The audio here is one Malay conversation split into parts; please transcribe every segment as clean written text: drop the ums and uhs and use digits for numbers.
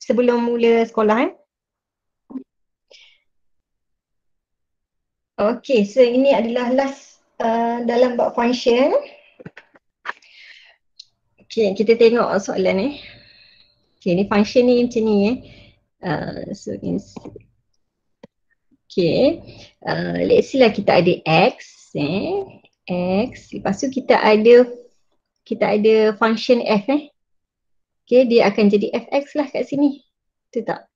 sebelum mula sekolah Okay, so ini adalah last dalam bab function. Okay, kita tengok soalan ni. Okay, ni function ni macam ni so okay, let's say lah kita ada x x, lepas tu kita ada function f okay, dia akan jadi fx lah kat sini, betul tak?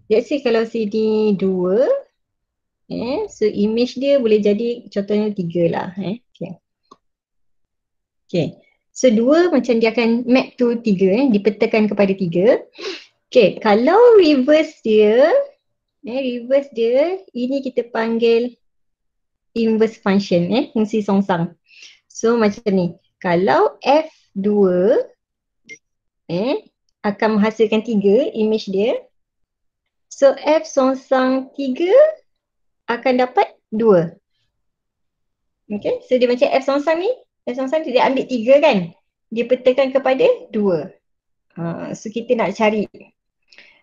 Let's say kalau sini 2, so image dia boleh jadi contohnya 3 lah okay. So 2 macam dia akan map to 3 dipetakan kepada 3. Okay, kalau reverse dia ini kita panggil inverse function fungsi songsang. So macam ni, kalau F2 akan menghasilkan 3 image dia, so F songsang 3 akan dapat 2. Okay, so dia macam F songsang ni, F songsang dia ambil 3 kan, dia petakan kepada 2. So kita nak cari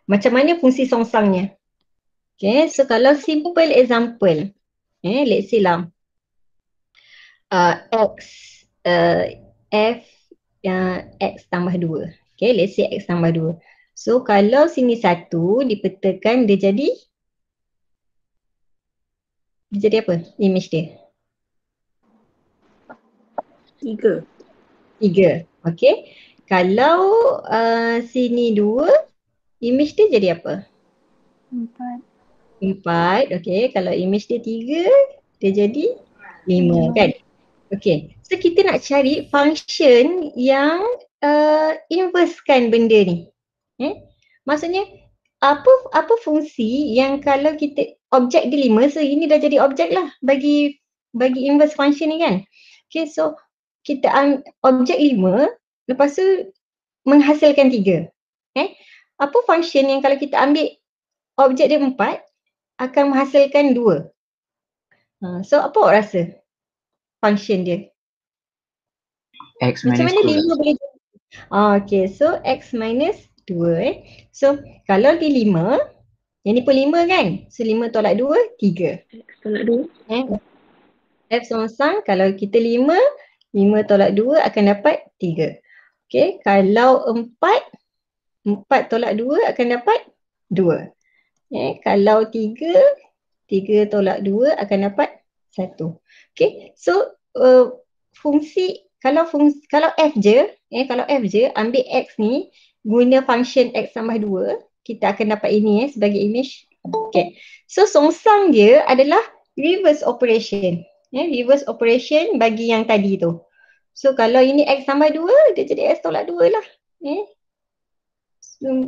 macam mana fungsi songsangnya. Okay, so kalau simple example, let's say lah x f x tambah 2. Okay, let's say x tambah 2. So kalau sini 1 dipetakan dia jadi apa image dia? 3. Okay. Kalau sini 2, image dia jadi apa? 4. Okay. Kalau image dia 3, dia jadi 5 kan? Okay. So kita nak cari function yang inversekan benda ni. Maksudnya apa fungsi yang kalau kita objek dia 5, so ini dah jadi objek lah bagi inverse function ni kan. Okay, so kita objek 5, lepas tu menghasilkan 3. Apa function yang kalau kita ambil objek dia 4 akan menghasilkan 2? So apa awak rasa function dia? X macam minus mana 2. 5 boleh jadi? Okay, so x minus 2 So kalau dia 5, yang ni pun 5 kan? So 5 tolak 2, 3. X tolak 2. F songsang kalau kita 5 tolak 2 akan dapat 3. Okay, kalau 4 tolak 2 akan dapat 2. Kalau 3 tolak 2 akan dapat 1. Okay, so kalau F je, kalau F je ambil X ni guna function X tambah 2, kita akan dapat ini sebagai image. Okay, so songsang dia adalah reverse operation. Reverse operation bagi yang tadi tu. So kalau ini X tambah 2, dia jadi X tolak 2 lah.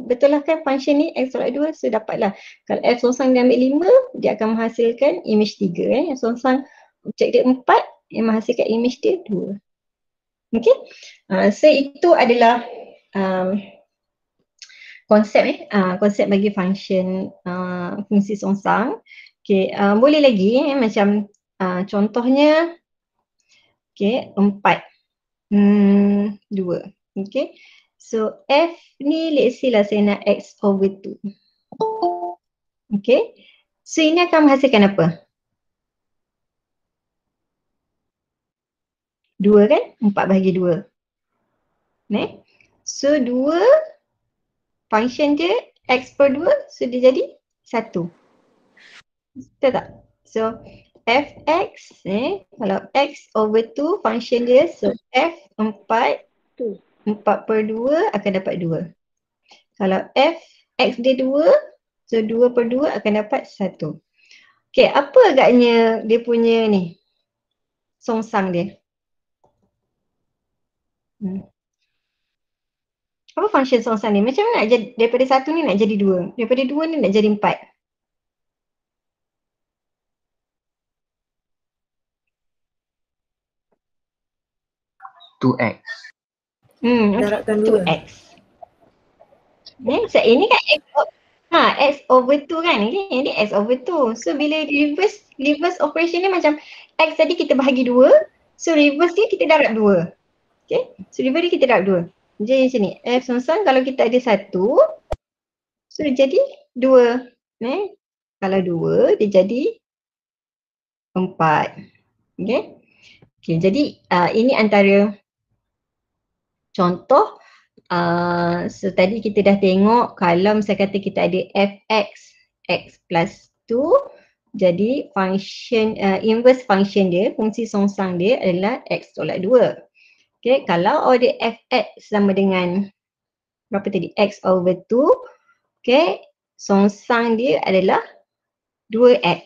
Betul lah kan function ni X tolak 2, so dapatlah. Kalau F songsang dia ambil 5, dia akan menghasilkan image 3. Songsang objek dia 4, yang menghasilkan image dia 2. Okay, so itu adalah konsep konsep bagi function fungsi songsang. Okay, boleh lagi macam contohnya okay, 4 2. Okay, so F ni let's say lah saya nak X over 2. Okay, so ini akan menghasilkan apa? 2 kan? 4 bahagi 2. So 2 function dia X per 2, so dia jadi 1. Betul tak? So Fx kalau X over 2 function dia, so F 4 per 2 akan dapat 2. Kalau F X dia 2, so 2 per 2 akan dapat 1. Okay, apa agaknya dia punya ni songsang dia? Apa function songsang ni? Macam mana nak jadi daripada 1 ni nak jadi 2? Daripada 2 ni nak jadi 4? 2x. Darabkan 2. 2x. So ini kan X over 2 kan? Ini X over 2. So bila reverse operation ni macam X tadi kita bahagi 2, so reverse ni kita darab 2. Okay, so reverse ni kita darab 2. Jadi macam ni, F songsang kalau kita ada 1, so dia jadi 2. Kalau 2, dia jadi 4. Okay. Okay, jadi ini antara contoh. So tadi kita dah tengok kalau misalnya kata kita ada fx, x plus 2, jadi function, inverse function dia, fungsi songsang dia adalah x tolak 2. Okay, kalau ada fx sama dengan berapa tadi? X over 2. Okay, songsang dia adalah 2x.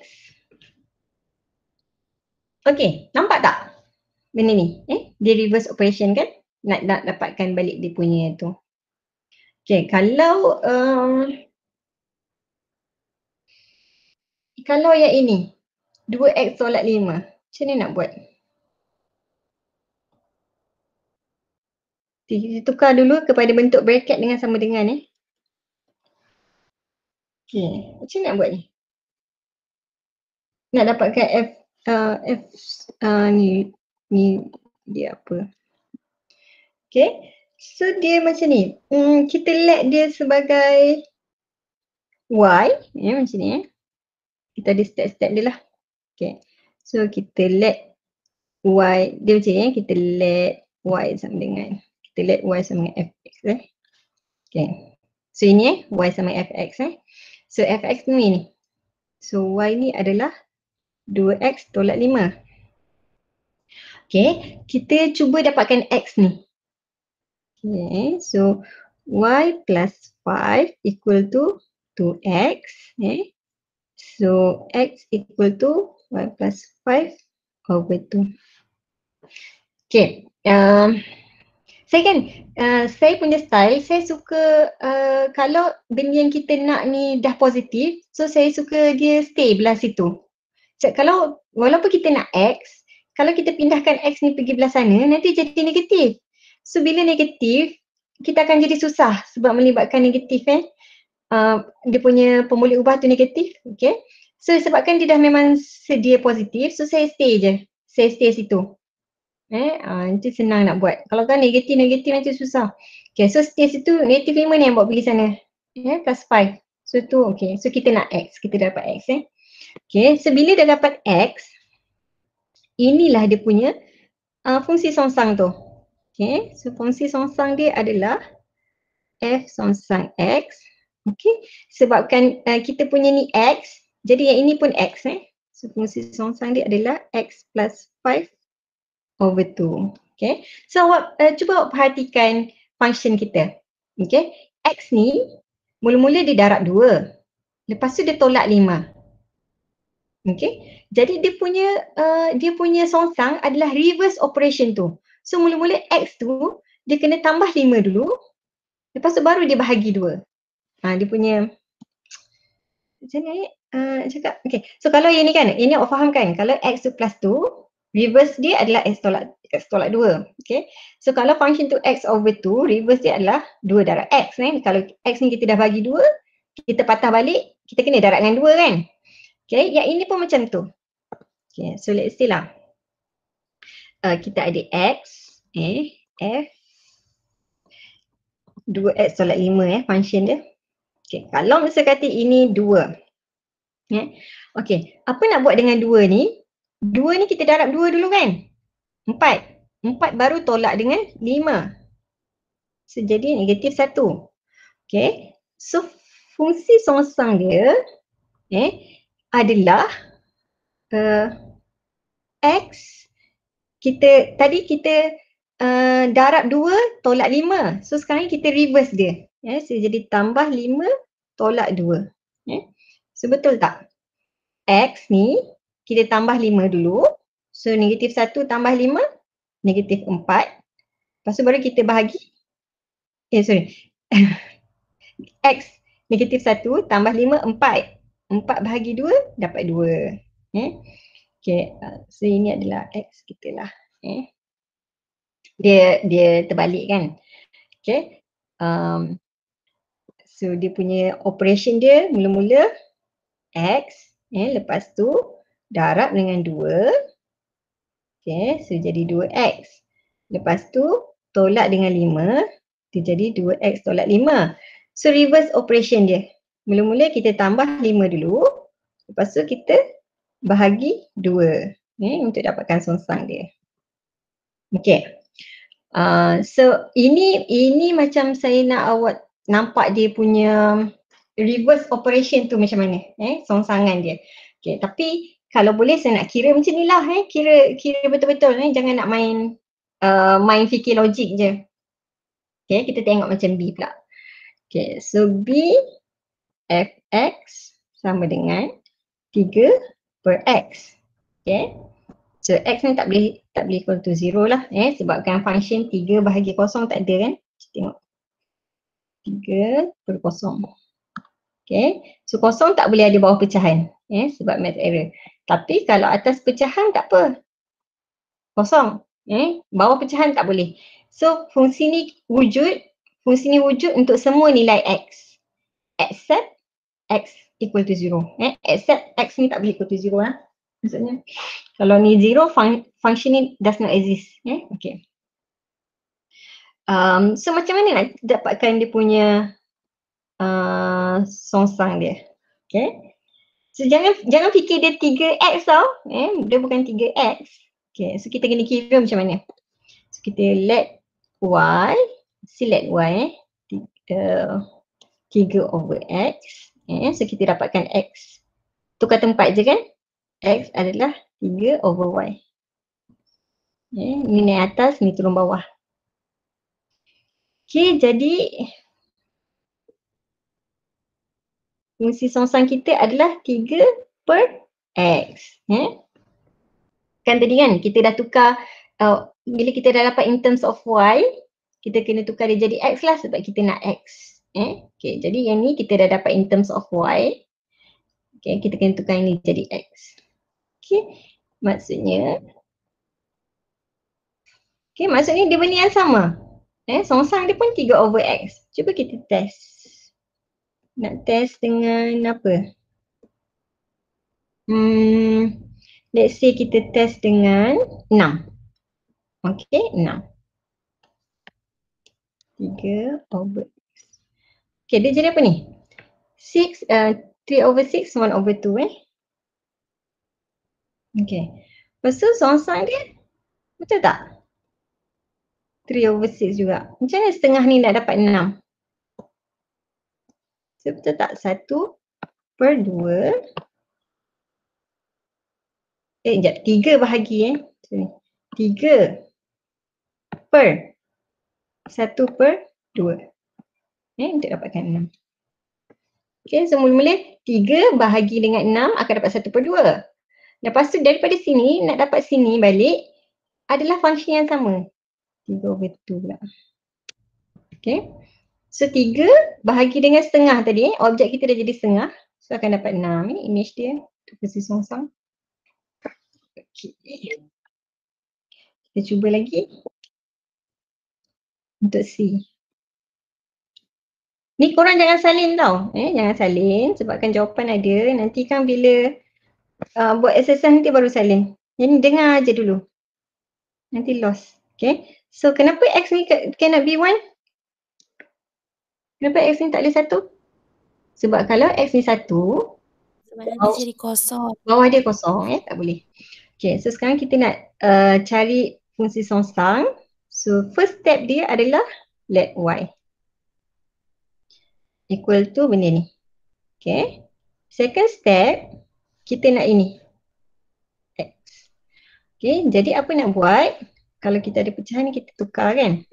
Okay, nampak tak benda ni? Dia reverse operation kan? Nak dapatkan balik dia punya tu. Okay, kalau yang ini 2x tolak 5, macam mana nak buat? Kita tukar dulu kepada bentuk bracket dengan sama dengan Okay, macam mana nak buat ni? Nak dapatkan ni dia apa? Okay, so dia macam ni. Kita let dia sebagai y, macam ni. Kita ada step-step dia lah. Okay, so kita let y, dia macam ni, kita let y sama dengan, kita let y sama dengan fx Okay, so ini y sama fx So fx ni. So y ni adalah 2x tolak 5. Okay, kita cuba dapatkan x ni. Okay, so y plus 5 equal to 2x. So x equal to y plus 5 over 2. Okay, saya kan, saya punya style, saya suka kalau benda yang kita nak ni dah positif, so saya suka dia stay belah situ. So, kalau walaupun kita nak x, kalau kita pindahkan x ni pergi belah sana, nanti jadi negatif. So bila negatif, kita akan jadi susah sebab melibatkan negatif dia punya pemboleh ubah tu negatif. Okay, so sebabkan dia dah memang sedia positif, so saya stay je. Saya stay situ. Nanti senang nak buat. Kalau kan negatif nanti susah. Okay, so stay situ, negatif 5 ni yang buat pergi sana. Plus 5. So tu okay. So kita nak x, kita dah dapat x Okay, so bila dah dapat x, inilah dia punya fungsi songsang tu. Okay, so fungsi songsang dia adalah f songsang x. Okay, sebabkan kita punya ni x, jadi yang ini pun x So fungsi songsang dia adalah x plus 5 over 2. Okay, so awak cuba awak perhatikan function kita. Okay, x ni mula-mula dia darab 2. Lepas tu dia tolak 5. Okay, jadi dia punya songsang adalah reverse operation tu. So mula-mula x tu dia kena tambah 5 dulu. Lepas tu baru dia bahagi 2. Dia punya macam ni cakap. Okay, so kalau yang ni kan, ini awak faham kan? Kalau x tu plus 2, reverse dia adalah x tolak 2. Okay, so kalau function tu x over 2, reverse dia adalah 2 darab x Kalau x ni kita dah bagi 2, kita patah balik, kita kena darab dengan 2 kan? Okay, yang ini pun macam tu. Okay, so let's say lah. Kita ada x, f 2x tolak 5 function dia. Okay, kalau misalnya kata ini 2. Okay, apa nak buat dengan 2 ni? 2 ni kita darab 2 dulu kan? 4. 4 baru tolak dengan 5. So, jadi negatif 1. Okay, so fungsi songsang dia adalah x, tadi kita darab 2 tolak 5. So sekarang kita reverse dia. So jadi tambah 5 tolak 2. So betul tak? X ni kita tambah 5 dulu. So negatif 1 tambah 5, negatif 4. Lepas tu baru kita bahagi. X negatif 1 tambah 5, 4. 4 bahagi 2 dapat 2. Okay, so ini adalah X kita lah. Dia terbalik kan. Okay, so dia punya operation dia mula-mula X, lepas tu darab dengan 2. Okay, so jadi 2X. Lepas tu tolak dengan 5. Dia jadi 2x tolak 5. So reverse operation dia. Mula-mula kita tambah 5 dulu. Lepas tu kita bahagi 2 untuk dapatkan songsang dia. Okay. So ini macam saya nak awak nampak dia punya reverse operation tu macam mana, songsangan dia. Okay, tapi kalau boleh saya nak kira macam ni lah, kira betul-betul, jangan nak main fikir logik je. Okay, kita tengok macam B pula. Okay, so B fx sama dengan 3/x. Okay, so x ni tak boleh equal to 0 lah, sebabkan function 3 bahagi kosong tak ada kan. Kita tengok 3/0. Okay, so kosong tak boleh ada bawah pecahan, sebab math error. Tapi kalau atas pecahan tak apa, kosong, bawah pecahan tak boleh. So fungsi ni wujud untuk semua nilai x except x equal to 0, except x ni tak boleh equal to 0 lah. Maksudnya kalau ni 0, function ni does not exist. Okay. So macam mana nak dapatkan dia punya songsang dia? Okay. So jangan fikir dia 3x tau. Dia bukan 3x. Okay, so kita kena kira macam mana. So kita select y 3/x. So kita dapatkan x. Tukar tempat je kan? X adalah 3/y. Ni naik atas, ni turun bawah. Okay, jadi fungsi songsang kita adalah 3/x. Kan tadi kan kita dah tukar, bila kita dah dapat in terms of y, kita kena tukar dia jadi x lah sebab kita nak x. Okay, jadi yang ni kita dah dapat in terms of y. Okay, kita kena tukar ini jadi x. Okay, maksudnya dia benda yang sama. Songsang dia pun 3/x. Cuba kita test. Nak test dengan apa? Let's say kita test dengan 6. Okay, 6. 3/x. Okay, dia jadi apa ni? 3/6, 1/2 Okay. Lepas tu songsang dia, betul tak? 3/6 juga. Macam mana setengah ni nak dapat 6? So betul tak? 1/2. Sekejap, 3 bahagi 3 per 1/2. Untuk dapatkan 6. Okay, so mula-mula 3 bahagi dengan 6 akan dapat 1/2. Lepas tu daripada sini, nak dapat sini balik adalah fungsi yang sama. 3/2 pula. Okay. So 3 bahagi dengan setengah tadi, objek kita dah jadi setengah. So akan dapat 6. Ini image dia untuk fungsi songsang. Okay. Kita cuba lagi. Untuk C. Ni korang jangan salin tau. Jangan salin sebabkan jawapan ada. Nanti kan bila buat exercise nanti baru salin. Jadi dengar je dulu. Nanti lost. Okay. So kenapa X ni cannot be 1? Kenapa X ni tak boleh 1? Sebab kalau X ni 1, sebab nanti jadi kosong. Bawah dia kosong, tak boleh. Okay, so sekarang kita nak cari fungsi songsang. So first step dia adalah let y equal to benda ni. Okay. Second step, kita nak ini. X. Okay, jadi apa nak buat? Kalau kita ada pecahan ni kita tukar kan.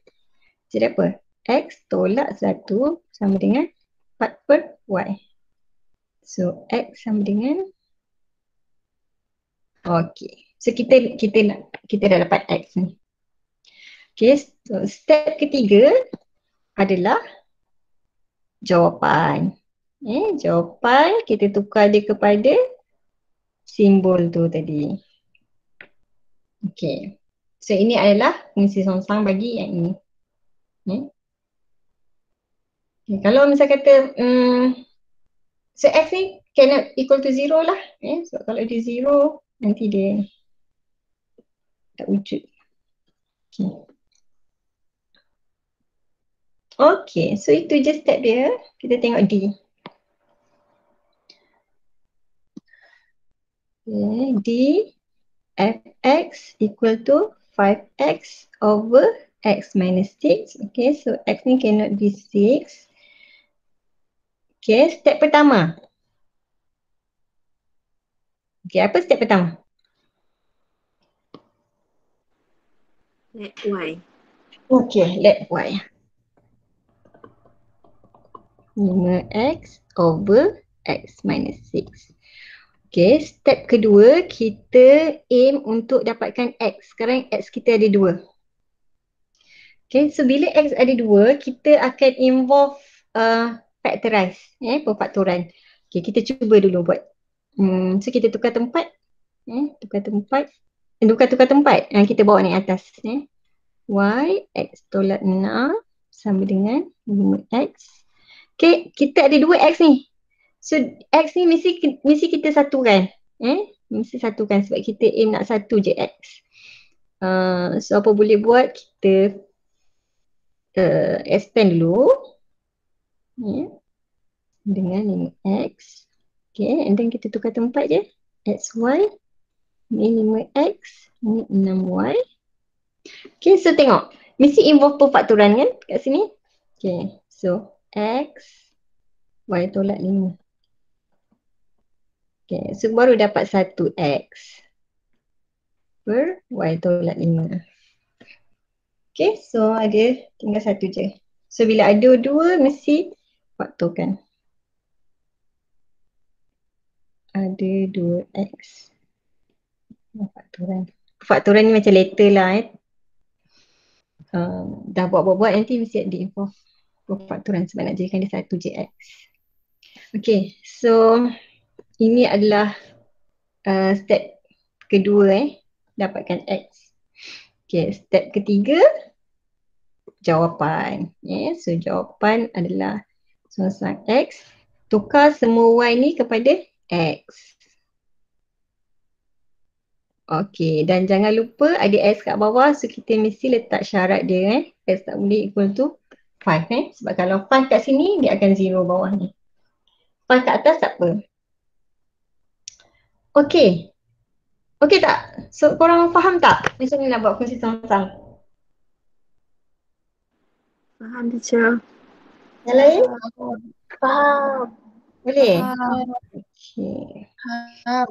Jadi apa? X tolak 1 sama dengan 4/y. So X sama dengan, okay. So kita dah dapat X ni. Okay, so step ketiga adalah jawapan. Jawapan kita tukar dia kepada simbol tu tadi. Okay. So ini adalah fungsi songsang bagi yang ini. Okay, kalau misal kata so X ni cannot equal to 0 lah. So kalau dia 0 nanti dia tak wujud. Okay. Okay, so itu je step dia. Kita tengok D. Okay, D fx equal to 5x over x minus 6. Okay, so x ni cannot be 6. Okay, step pertama. Okay, apa step pertama? Let y. Okay, let y. 5x over x minus 6. Okay, step kedua, kita aim untuk dapatkan x. Sekarang x kita ada 2. Okay, so bila x ada 2, kita akan involve factorize, perfaktoran. Okay, kita cuba dulu buat. So kita tukar tempat. Tukar tempat. Kita bawa naik atas. Y, x tolak 6 sama dengan 5x. Okay, kita ada 2x ni. So x ni mesti kita satukan. Mesti satukan sebab kita aim nak satu je x. So apa boleh buat, kita expand dulu. Dengan 5x. Okay, and then kita tukar tempat je. xy. Ni 5x. Ni 6y. Okay, so tengok. Mesti involve perfaktoran kan kat sini. Okay, so x. Y tolak 5. Okay, so baru dapat 1x per y tolak 5. Okay, so ada tinggal satu je. So bila ada 2 mesti faktorkan. Ada 2x. Faktoran. Faktoran ni macam letter lah dah buat-buat nanti mesti ada involve faktoran sebab nak jadikan dia satu je x. Okay, so ini adalah step kedua dapatkan x. Okay, step ketiga jawapan. So jawapan adalah soalan x. Tukar semua y ni kepada x. Okay, dan jangan lupa ada x kat bawah, so kita mesti letak syarat dia x tak boleh equal to 5 sebab kalau 5 kat sini dia akan 0 bawah ni. 5 kat atas tak apa. Okay. Okay tak? So korang faham tak macam ni nak buat fungsi song-sang? Faham, teacher. Yang lain? Faham. Boleh? Faham. Okay. Faham.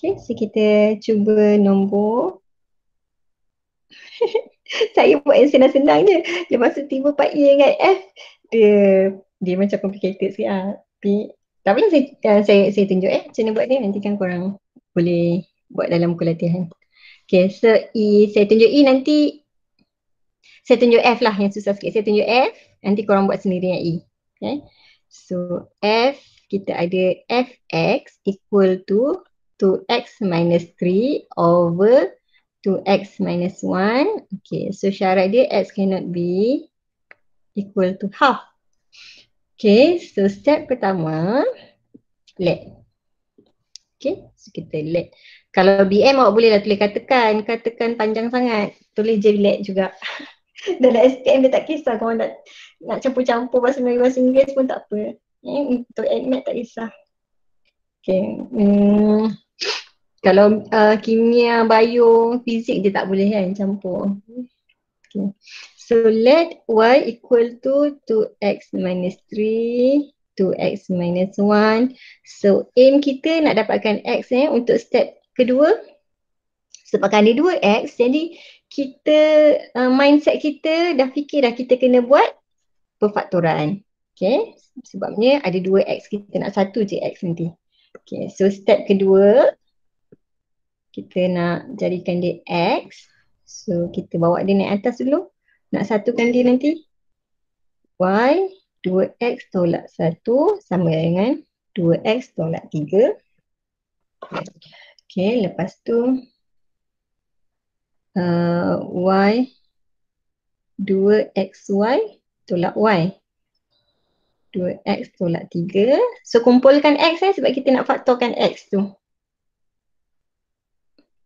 Okay, so kita cuba nombor. Saya buat yang senang-senang je. Lepas tu tiba Pak E dengan F, dia macam complicated sikit lah. Tapi tak apalah, saya tunjuk macam mana buat dia. Nanti kan korang boleh buat dalam buku latihan. Okay, so E, saya tunjuk E, nanti saya tunjuk F lah yang susah sikit. Saya tunjuk F, nanti korang buat sendiri yang E. Okay, so F, kita ada Fx equal to 2x minus 3 over 2x minus 1. Okay, so syarat dia x cannot be equal to half. Okay, so step pertama, let. Okay, so kita let. Kalau BM awak boleh lah tulis katakan panjang sangat. Tulis je let juga. Dalam SPM dia tak kisah kalau nak campur-campur bahasa Melayu bahasa Inggeris pun tak apa. Untuk admit tak kisah. Okay, kalau kimia, bio, fizik dia tak boleh kan campur. Okay. So let y equal to 2x minus 3, 2x minus 1. So aim kita nak dapatkan x untuk step kedua. Sebabkan ada 2x, jadi kita mindset kita dah fikir dah kita kena buat perfaktoran. Okay, sebabnya ada 2x, kita nak satu je x nanti. Okay, so step kedua, kita nak jadikan dia x. So kita bawa dia naik atas dulu. Nak satukan dia nanti. Y 2x tolak 1 sama dengan 2x tolak 3. Okay, lepas tu y 2xy tolak y. 2x tolak 3. So kumpulkan x sebab kita nak faktorkan x tu.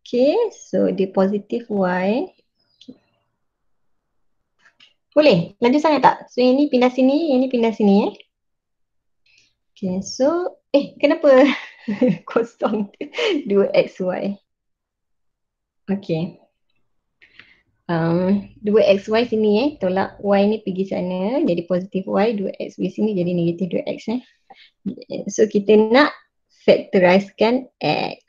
Okay, so dia positif y Boleh? Laju sangat tak? So yang ni pindah sini, yang ni pindah sini Okay, so kenapa kosong 2xy? Okay. 2xy sini tolak y ni pergi sana jadi positif y, 2x di sini jadi negatif 2x So kita nak factorizekan x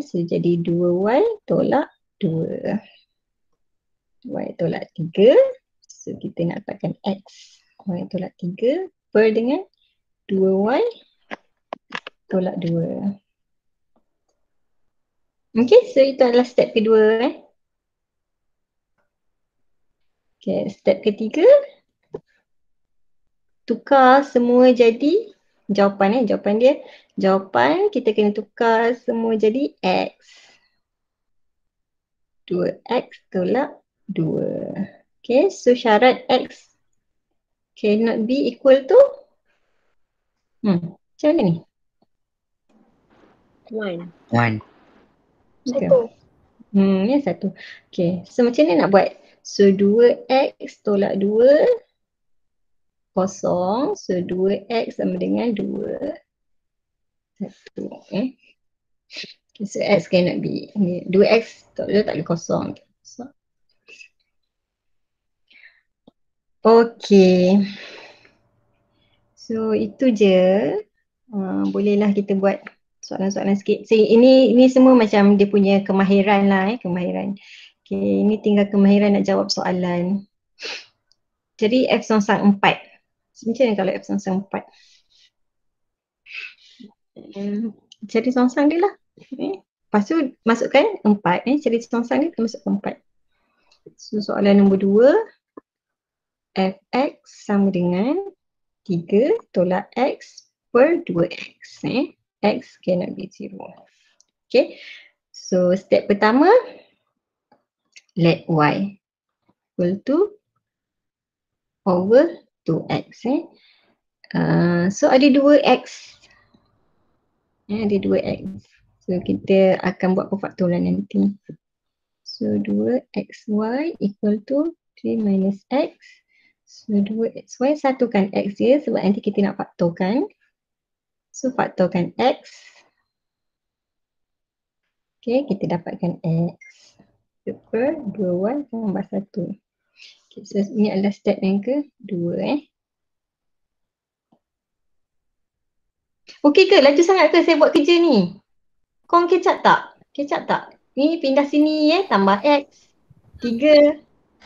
so jadi 2y tolak 2 y tolak 3 so kita nak dapatkan x y tolak 3 per dengan 2y tolak 2 Okay, so itu adalah step kedua Okay, step ketiga tukar semua jadi jawapan jawapan kita kena tukar semua jadi x 2x tolak 2 okay, so syarat x cannot be equal to macam mana ni? 1. 1. Satu. Ya satu okay, so macam mana nak buat? So 2x tolak 2 kosong, so 2x sama dengan 2 1 okay, so x cannot be 2x tak boleh kosong okay, so itu je bolehlah kita buat soalan-soalan sikit. So ini semua macam dia punya kemahiran lah kemahiran. Okay, ini tinggal kemahiran nak jawab soalan. Jadi F songsang 4. Macam mana kalau F songsang 4? Cari songsang dia lah. Lepas tu masukkan 4. Cari songsang dia masukkan 4. So soalan nombor 2. Fx sama dengan 3 tolak x per 2x. X cannot be 0. Okay. So step pertama, let y equal to over 2x. So ada 2x. Ada 2x. So kita akan buat perfaktoran nanti. So 2xy equal to 3 minus x. So 2xy satukan x dia sebab nanti kita nak faktorkan. So faktorkan x. Okay, kita dapatkan x per 2y tambah 1. Okay, so ini adalah step yang kedua Okey ke? Laju sangat ke saya buat kerja ni? Korang kecap tak? Ni pindah sini tambah x 3.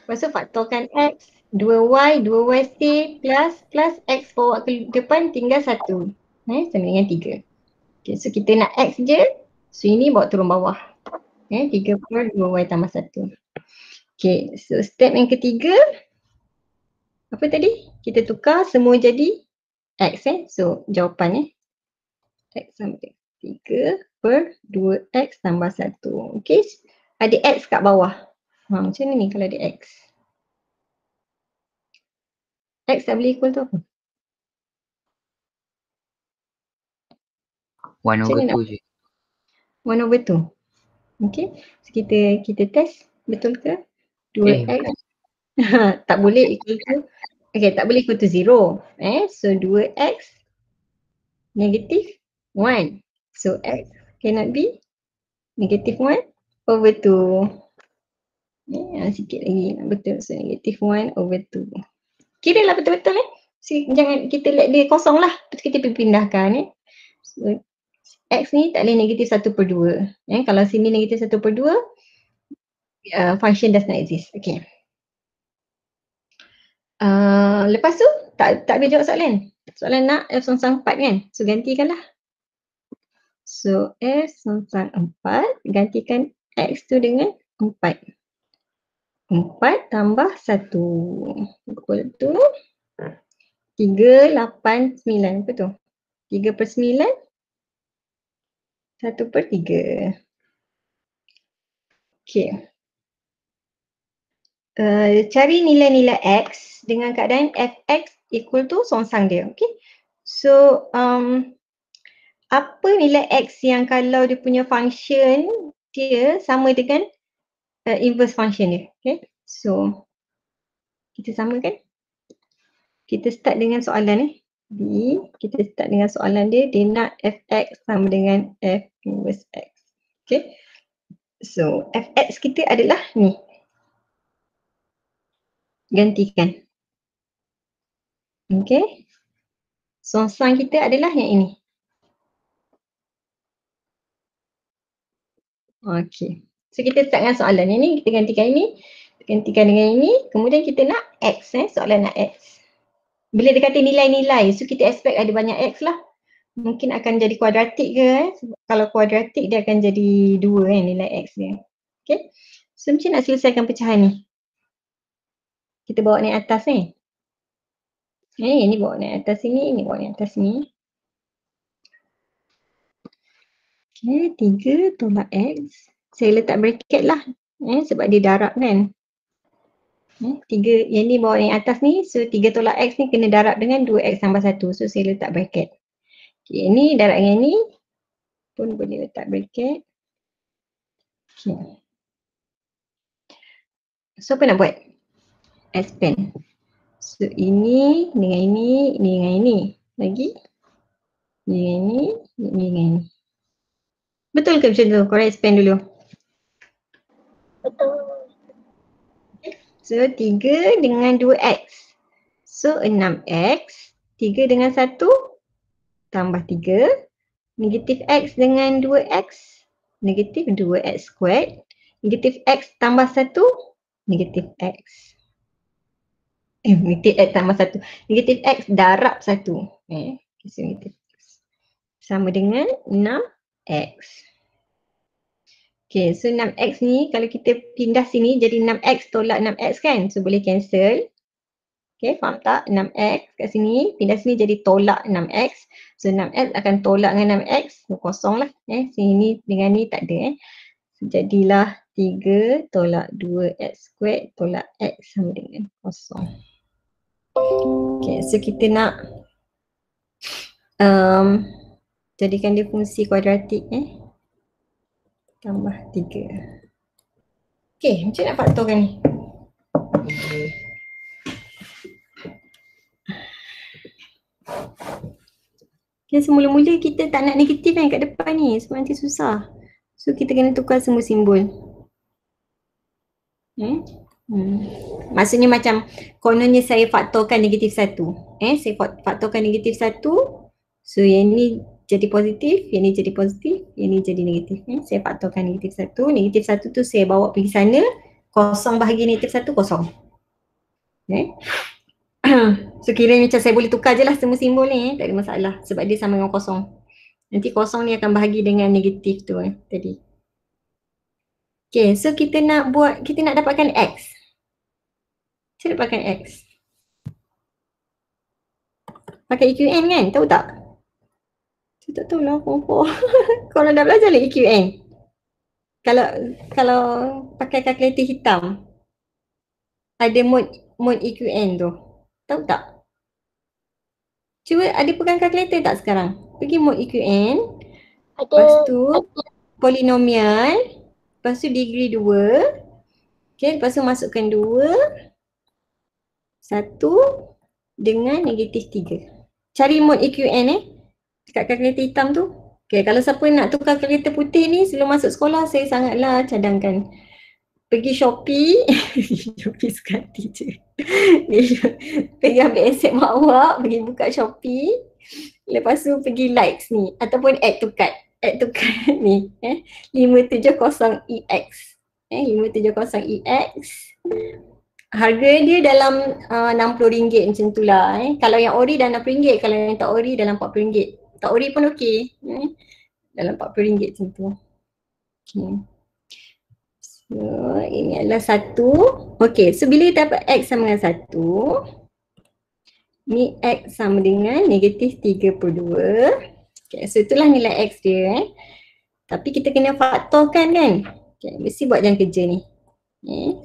Lepas tu faktorkan x 2y stay plus x bawa ke depan tinggal 1. Sama dengan 3. Okay, so kita nak x je. So ini bawa turun bawah. 3 per 2y tambah 1. Okay, so step yang ketiga. Apa tadi? Kita tukar semua jadi x So jawapan x sama dengan 3 per 2x tambah 1. Okay, ada x kat bawah. Macam mana ni kalau ada x? X tak boleh equal tu apa? 1 over 2 je. 1 over 2. Okay, so kita test betul ke? 2x tak boleh equal to tak boleh equal to 0. So 2x negative 1. So x cannot be negative 1 over 2. Sikit lagi nak betul. So negative 1 over 2. Kira lah betul-betul jangan kita let dia kosong lah. Lepas kita pindahkan So x ni tak boleh negatif 1 per 2. Kalau sini negatif 1 per 2, function does not exist. Okay. Lepas tu, tak boleh jawab soalan. Soalan nak f songsang 4 kan? So gantikanlah. So f songsang 4, gantikan x tu dengan 4. 4 tambah 1. Equal to 3, 8, 9. Apa tu? 3 per 9. 1 per 3. Okay. Cari nilai-nilai x dengan keadaan fx equal to songsang dia. Okay. So, apa nilai x yang kalau dia punya function dia sama dengan inverse function dia. Okay. So, Kita samakan. Kita start dengan soalan B. Kita start dengan soalan dia nak fx sama dengan f inverse x. Okay. So fx kita adalah ni. Gantikan. Okay. Songsang kita adalah yang ini. Okay. So kita start dengan soalan yang ni, kita gantikan ini. Gantikan dengan ini, kemudian kita nak x, soalan nak x. Bila dia kata nilai-nilai, so kita expect ada banyak x lah. Mungkin akan jadi kuadratik ke kalau kuadratik dia akan jadi 2 nilai x dia. Okay. So macam nak selesaikan pecahan ni. Kita bawa naik atas ni. Ini bawa naik atas sini, ini bawa naik atas sini. Okay, 3 tolak x. Saya letak bracket lah. Sebab dia darab kan. 3, yang ni bawa naik atas ni, so 3 tolak x ni kena darab dengan 2x tambah 1. So saya letak bracket. Okay, ni darab dengan ni pun boleh letak bracket. Okay. So apa nak buat? Expand. So ini dengan ini dengan ini. Lagi. Ini dengan ini dengan ini. Betul ke macam tu? Korang expand dulu. Betul. So 3 dengan 2x. So 6x. 3 dengan 1 tambah 3. Negatif x dengan 2x. Negatif 2x squared. Negatif x tambah 1. Negatif x. Negatif x tambah 1. Negatif x darab 1. So negatif x. Sama dengan 6x. Okay, so 6x ni kalau kita pindah sini jadi 6x tolak 6x kan. So boleh cancel. Okay, faham tak? 6x kat sini, pindah sini jadi tolak 6x. So 6x akan tolak dengan 6x, so kosong lah. Sini dengan ni tak ada. So, jadilah 3 tolak 2x squared tolak x sama dengan kosong. Okay, so kita nak jadikan dia fungsi kuadratik tambah 3. Okay, macam nak faktorkan ni? Okay, semula-mula kita tak nak negatif kan kat depan ni, sebab nanti susah. So kita kena tukar semua simbol. Maksudnya macam kononnya saya faktorkan negatif 1. Saya faktorkan negatif 1. So yang ni jadi positif, yang ni jadi positif, yang ni jadi negatif. Saya faktorkan negatif 1. Negatif 1 tu saya bawa pergi sana. Kosong bahagi negatif 1, kosong. So kiranya macam saya boleh tukar je lah semua simbol ni. Tak ada masalah sebab dia sama dengan kosong. Nanti kosong ni akan bahagi dengan negatif tu tadi. Okay, so kita nak dapatkan x. Saya dapatkan x. Pakai EQN kan? Tahu tak? Saya tak tahu lah apa. Korang dah belajar lah EQN. Kalau pakai kalkulator hitam, ada mode EQN tu. Tahu tak? Cuba ada pegang kalkulator tak sekarang? Pergi mode EQN. Lepas tu polinomial. Lepas tu degree 2. Okay, lepas tu masukkan 2. 1 dengan negatif 3. Cari mode EQN dekat kalkulator hitam tu. Okay, kalau siapa nak tukar kalkulator putih ni sebelum masuk sekolah, saya sangatlah cadangkan. Pergi Shopee, Shopee sekali je. Pergi ambil accept mak awak, pergi buka Shopee. Lepas tu pergi likes ni ataupun add to cart. Add to cart ni 570EX. 570EX. Harga dia dalam RM60 macam tu lah. Kalau yang ori dah RM60, kalau yang tak ori dalam RM40. Tak ori pun okey. Dalam RM40 macam tu. Okay. So ini adalah 1. Okay, so bila kita dapat x sama dengan 1, ni x sama dengan negatif 32. Okay, so itulah nilai x dia. Tapi kita kena faktorkan kan. Okay, mesti buat jalan kerja ni.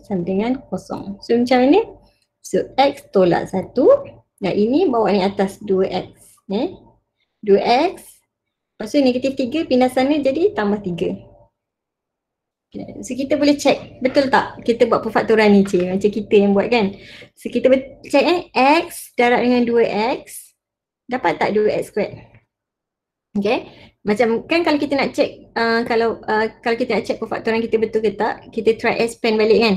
Sama dengan kosong. So macam mana? So x tolak 1. Dan ini bawa ni atas 2x. 2x. Lepas tu negatif 3 pindah sana jadi tambah 3. Okay. So kita boleh check betul tak kita buat perfaktoran ni cik, macam kita yang buat kan. So kita check X darab dengan 2X dapat tak 2X squared. Okay, macam kan kalau kita nak check kalau kita nak check perfaktoran kita betul ke tak, kita try expand balik kan.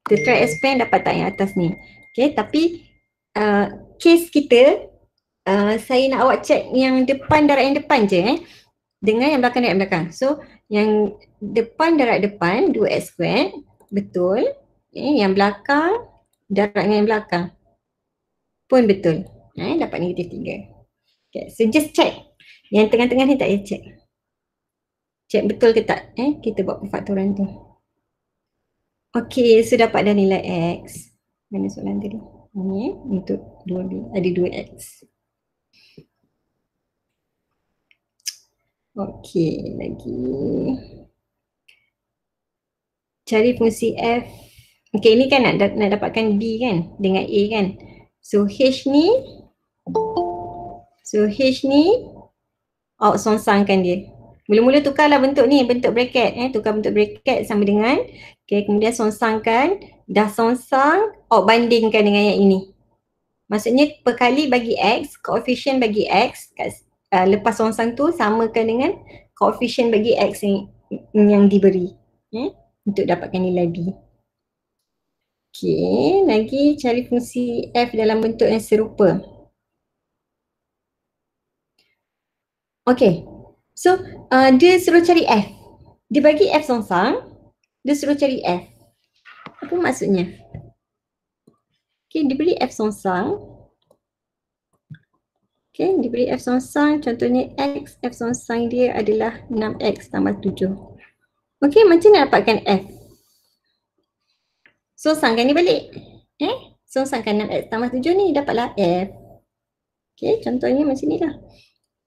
Kita try expand dapat tak yang atas ni. Okay, tapi case kita saya nak awak check yang depan darab yang depan je dengan yang belakang darab yang belakang. So yang depan darab depan 2x squared betul. Yang belakang darab dengan yang belakang pun betul. Dapat negatif 3. Okay, so just check. Yang tengah-tengah ni tak payah check. Check betul ke tak kita buat perfaktoran tu. Okay, so dapat dah nilai X. Mana soalan tadi? Ni untuk 2B ada 2X. Okay, lagi. Cari fungsi F. Okay, ni kan nak dapatkan B kan dengan A kan. So H ni awak songsangkan dia. Mula-mula tukarlah bentuk ni, bentuk bracket tukar bentuk bracket sama dengan kemudian songsangkan, dah songsang awak bandingkan dengan yang ini. Maksudnya per kali bagi X, koefisien bagi X lepas songsang tu samakan dengan koefisien bagi X yang diberi untuk dapatkan nilai B. Okay, lagi cari fungsi F dalam bentuk yang serupa. Okay, so dia suruh cari F. Dia bagi F songsang, dia suruh cari F. Apa maksudnya? Okay, diberi F songsang. Okay, diberi F songsang, contohnya X, F songsang dia adalah 6X tambah 7. Okay, macam mana dapatkan F? Songsangkan ni balik. Songsangkan 6X tambah 7 ni, dapatlah F. Okay, contohnya macam ni lah.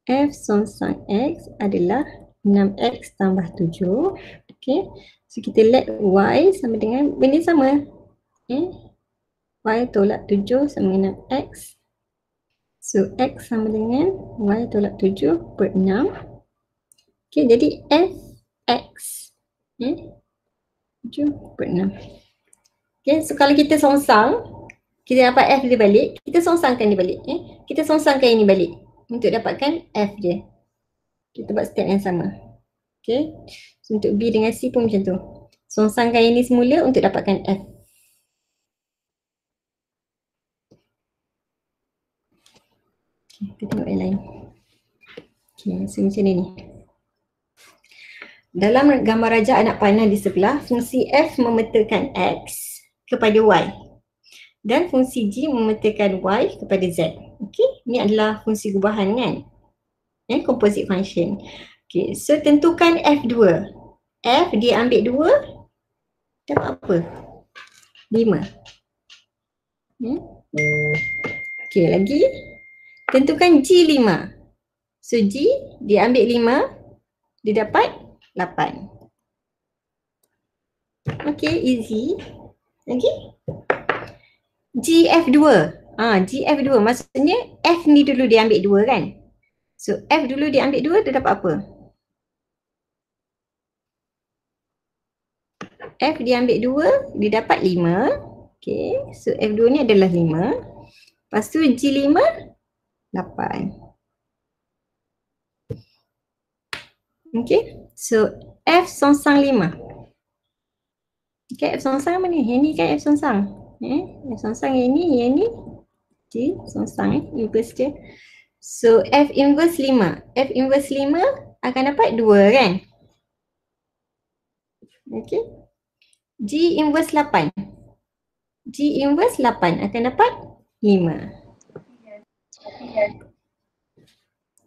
F songsang X adalah 6X tambah 7. Okay, so kita let Y sama dengan benda sama. Y tolak 7 sama dengan X. So X sama dengan Y tolak 7 per 6. Okay, jadi F X 7 per 6. Okay, so kalau kita songsang, kita dapat F dia balik, kita songsangkan dia balik. Kita songsangkan ini balik untuk dapatkan F dia. Kita buat step yang sama. Okay, so untuk B dengan C pun macam tu. Songsangkan ini semula untuk dapatkan F. Okay, kita tengok yang lain. Okay, so macam ni. Dalam gambar rajah anak panah di sebelah, fungsi F memetakan X kepada Y dan fungsi G memetakan Y kepada Z. Okay, ini adalah fungsi gubahan kan? Composite function. Okay, so tentukan F2. F dia ambil 2, dapat apa? 5. Okay, lagi. Tentukan G5. So G dia ambil 5, dia dapat 8. Okay, easy. Lagi. GF2. GF2 maksudnya F ni dulu dia ambil 2 kan? So F dulu dia ambil 2, dia dapat apa? F dia ambil 2, dia dapat 5. Okay, so F2 ni adalah 5. Lepas tu G5, 8. Okay, so F songsang 5. Okay, F songsang mana? Yang ni kan F songsang. F songsang yang ni G songsang inverse dia. So F inverse 5. F inverse 5 akan dapat 2 kan? Okay. G inverse 8. G inverse 8 akan dapat 5.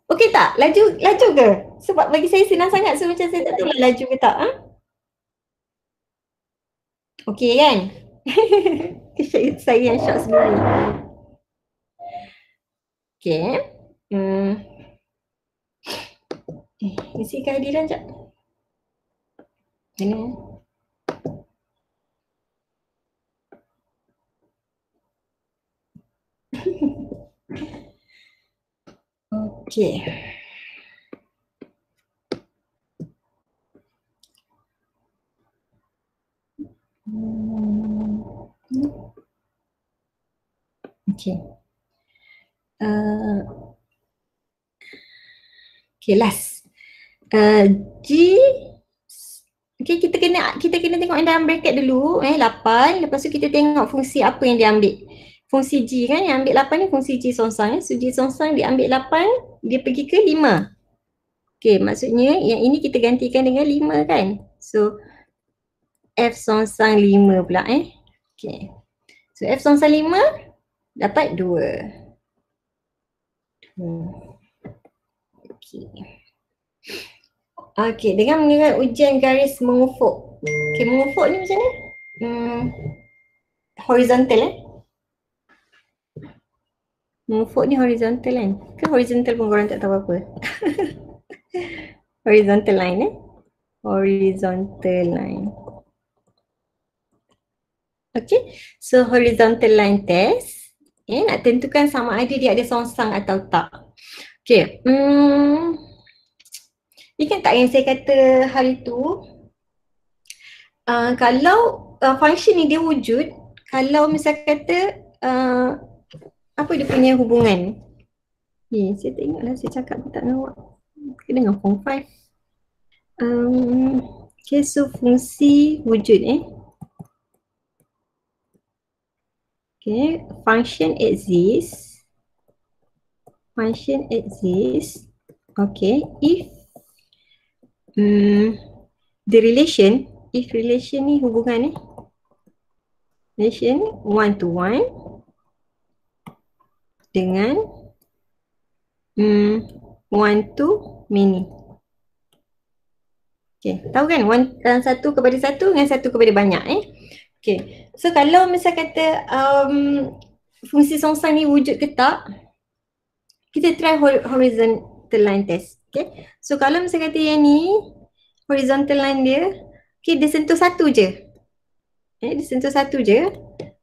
Okay tak? Laju ke? Sebab bagi saya senang sangat, so macam saya tak tahu laju ke tak. Okay kan? Saya yang shock sendiri. Okay. Isi kehadiran sekejap. Mana? Okay. Okay. Okay, last. G. Okay, kita kena tengok yang dalam bracket dulu. 8. Lepas tu kita tengok fungsi apa yang dia ambil. Fungsi G kan, yang ambil 8 ni fungsi G songsang. So G songsang dia ambil 8, dia pergi ke 5. Okay, maksudnya yang ini kita gantikan dengan 5 kan. So F songsang 5 pula Okay. So F songsang 5 dapat 2. Okay. Okay, dengan menggunakan ujian garis mengufuk. Okay, mengufuk ni macam mana? Horizontal Mengufuk ni horizontal kan? Ke horizontal pun korang tak tahu apa? Horizontal line horizontal line. Okay, so horizontal line test. Nak tentukan sama ada dia ada songsang atau tak. Okay, ingat tak yang saya kata hari tu? Kalau function ni dia wujud, kalau misal kata apa dia punya hubungan? Saya tak ingat lah saya cakap tak nak. Kita dengar form 5. Okay, so fungsi wujud Okay, function exists. Okay, if the relation, if relation ni hubungan relation one to one dengan one to many. Okay, tahu kan satu kepada satu dengan satu kepada banyak Okay, so kalau misal kata fungsi songsang ni wujud ke tak, kita try horizontal line test. Okay, so kalau misal kata yang ni horizontal line dia, okay, dia sentuh satu je. Dia sentuh satu je.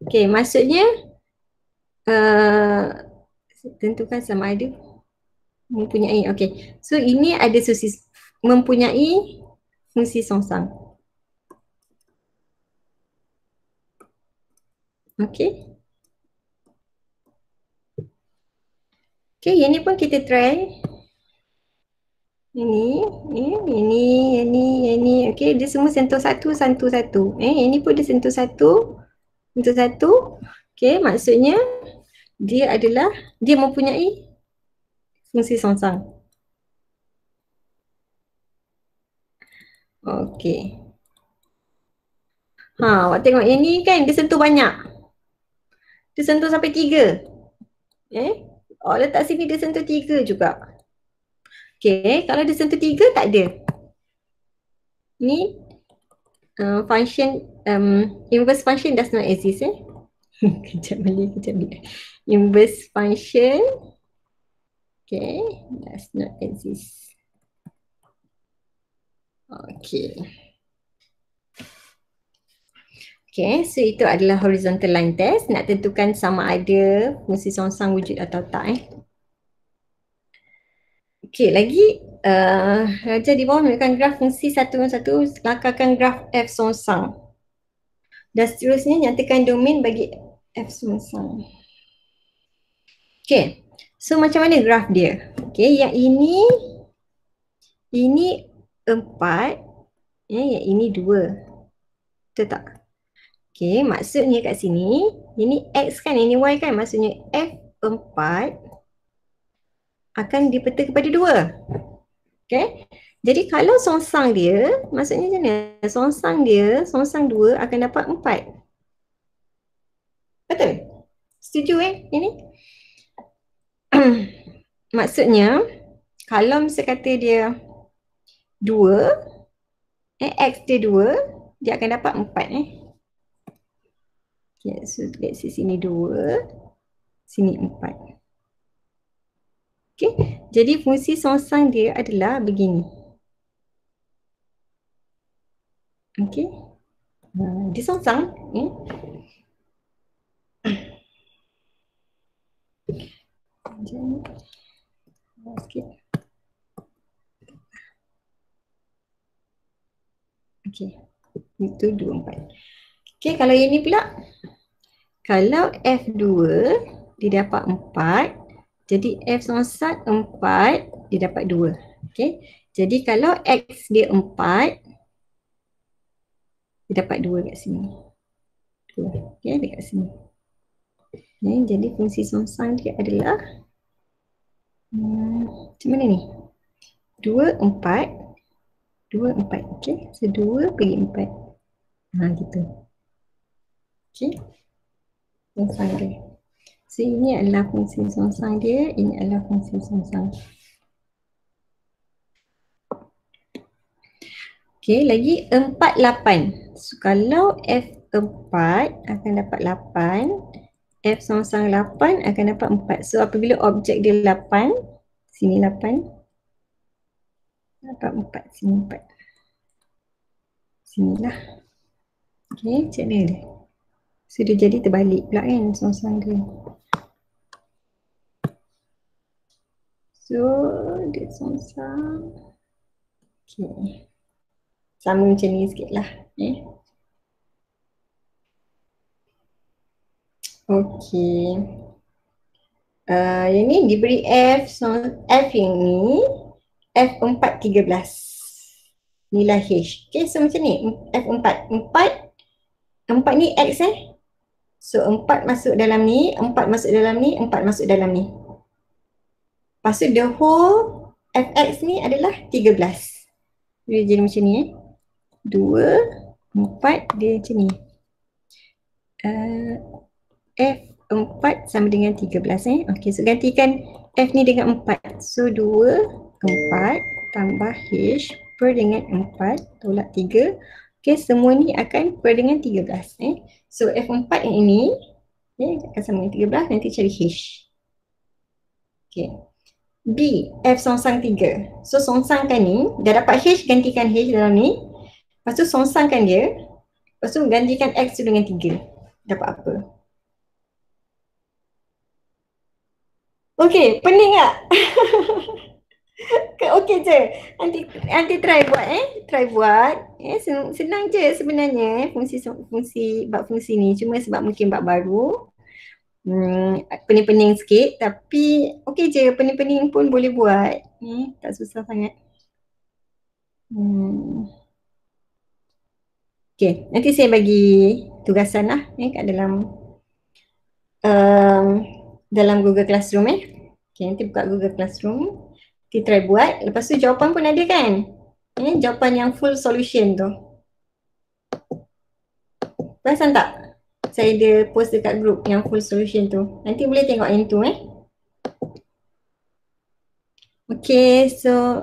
Okay, maksudnya tentukan sama ada mempunyai. Okay, so ini ada mempunyai fungsi songsang. Okay. Okay, yang ni pun kita try. Ini. Okay, dia semua sentuh satu. Yang ni pun dia sentuh satu. Okay, maksudnya dia mempunyai fungsi songsang. Okay. Awak tengok yang ni kan dia sentuh banyak. Dia sentuh sampai 3. Awak letak sini dia sentuh 3 juga. Okay, kalau dia sentuh 3 tak ada. Ni function, inverse function does not exist kejap balik. Inverse function, okay, does not exist. Okay, so itu adalah horizontal line test. Nak tentukan sama ada fungsi songsang wujud atau tak Okay, lagi Raja di bawah menunjukkan graf fungsi 1/1, lakarkan graf F songsang. Dan seterusnya nyatakan domain bagi F songsang. Okay, so macam mana graf dia? Okay, yang ini 4, yang ini 2. Betul tak? Okay, maksudnya kat sini, ini X kan, ini Y kan, maksudnya F4 akan dipeta kepada 2. Okay, jadi kalau songsang dia, maksudnya macam mana? Songsang 2 akan dapat 4. Betul? Setuju ini? Maksudnya, kalau misalnya kata dia 2, X dia 2, dia akan dapat 4 Okay, so let's say sini 2, sini 4. Okay, jadi fungsi songsang dia adalah begini. Okay, dia songsang. Okay, itu 2, 4. Okay, kalau yang ni pula, kalau F2 dia dapat 4. Jadi F songsang 4, dia dapat 2. Okay. Jadi kalau X dia 4, dia dapat 2 kat sini. 2. Okay, dekat sini. Okay, jadi fungsi songsang dia adalah macam mana ni? 2, 4. 2, 4. Okay. So 2 pergi 4. Gitu. Okay. Songsang dia. So ini adalah fungsi songsang dia. Ini adalah fungsi songsang. Okay, lagi 4, 8. So kalau F4 akan dapat 8. F songsang 8 akan dapat 4. So apabila objek dia 8, sini 8, dapat 4, sini 4. Sinilah. Okay, macam mana dia? So dia jadi terbalik pula kan songsang dia. So dia songsang. Okay. Sama macam ni sikit lah. Okay. Yang ni diberi F, so F yang ni F4 13. Nilai H. Okay, so macam ni F4. 4 ni X So 4 masuk dalam ni, 4 masuk dalam ni, 4 masuk dalam ni. Lepas tu the whole Fx ni adalah 13. Dia jadi macam ni 2, 4 dia macam ni. F4 sama dengan 13 Okay, so gantikan F ni dengan 4. So 2, 4 tambah H per dengan 4 tolak 3. Okay, semua ni akan per dengan 13 So F4 yang ini akan sama dengan 13, nanti cari H. Okay. B, F songsang 3. So songsangkan ni, dah dapat H, gantikan H dalam ni. Lepas tu songsangkan dia. Lepas tu gantikan X tu dengan 3. Dapat apa? Okay, pening tak? Okay je. Nanti try buat Try buat. Senang je sebenarnya fungsi bab fungsi ni. Cuma sebab mungkin bab baru. Pening-pening sikit, tapi okey je, pening-pening pun boleh buat. Tak susah sangat. Okey, nanti saya bagi tugasan lah kat dalam Google Classroom Okey, nanti buka Google Classroom. Kita try buat. Lepas tu jawapan pun ada kan? Jawapan yang full solution tu. Perasan tak? Saya ada post dekat group yang full solution tu. Nanti boleh tengok yang tu Okay, so